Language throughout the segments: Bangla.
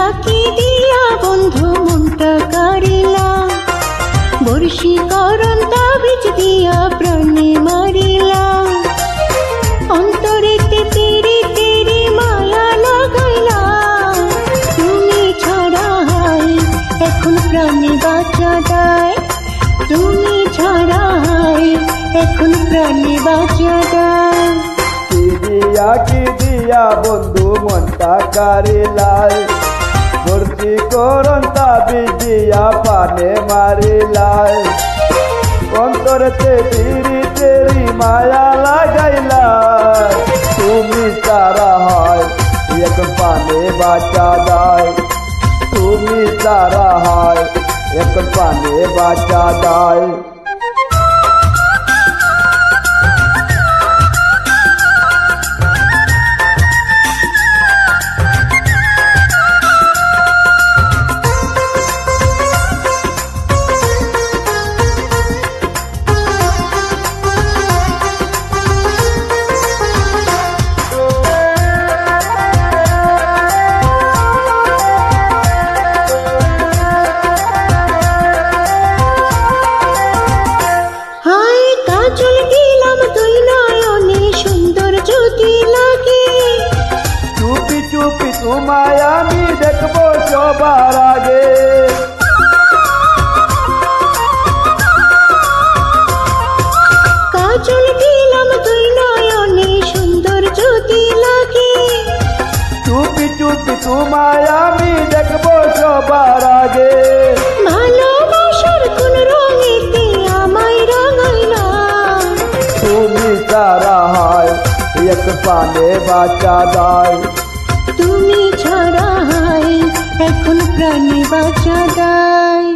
আঁকি দিয়া বন্ধু মনটা কারিলা, বর্ষীকরণ তাবিজ দিয়া প্রাণে মারিলা, অন্তরেতে তেরি তেরি মায়া লাগাইলা। তুমি ছাড়া হাই এখন প্রাণে বাঁচা দায়, তুমি ছাড়া হাই এখন প্রাণে বাঁচা দায়। কি দিয়া বন্ধু মনটা কারিলাই, বর্ষীকরণ তাবিজ দিয়া পানে মারিলাই, অন্তরেতে তেরি তেরি মায়া লাগাইলা। তুমি তারা হয় এখন পানে বাঁচা দায়, তুমি তারা হয় এখন পানে বাঁচা দায়। তোমায় আমি দেখবো সবার আগে, কাজল দিলাম তুই নয়নে সুন্দর যদি লাগে। চুপি চুপি তোমায় আমি দেখবো সবার আগে, ভালোবাসার কোন রঙেতে আমায় রাঙাইলা। তুমি তারা হয় এক পানে বাঁচা দায়, তুমি ছাড়া হাই এখন প্রাণে বাঁচা দায়।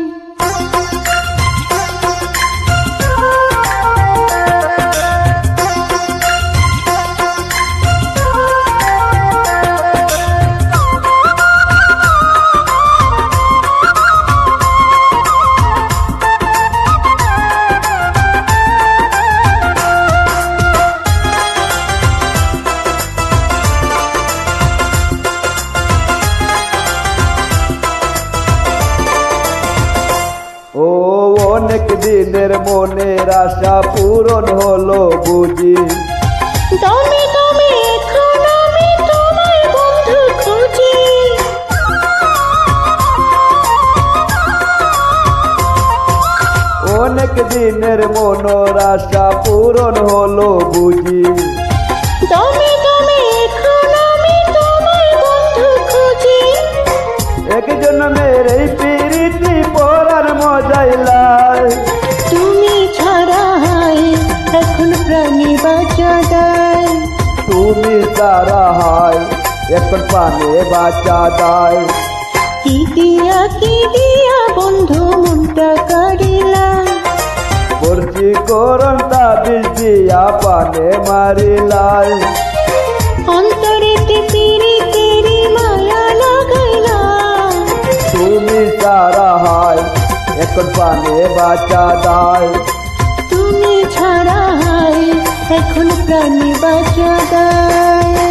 ও অনেক দিনের মনের আশা পূরণ হলো বুঝি, দমে দমে এখন আমি তোমায় বন্ধু খুঁজি। অনেক দিনের মনের আশা পূরণ হলো বুঝি, দমে দমে এখন আমি তোমায় বন্ধু খুঁজি। একজন মেরে প্রীতি পরার মজাইলাই, তুমি ছাড়া হাই এখন প্রাণে বাঁচা দায়, তুমি তারা হয় এখন পানে বাঁচা দায়। কি দিয়া বন্ধু মনটা কারিলা, বর্ষীকরণ তাবিজ দিয়া পানে মারিলাই, অন্তরেতে তেরি তেরি মায়া লাগাইলা। তুমি তারা হয় এখন পানে বাঁচা দায়, তুমি ছাড়া হাই এখন প্রাণে বাঁচা দায়।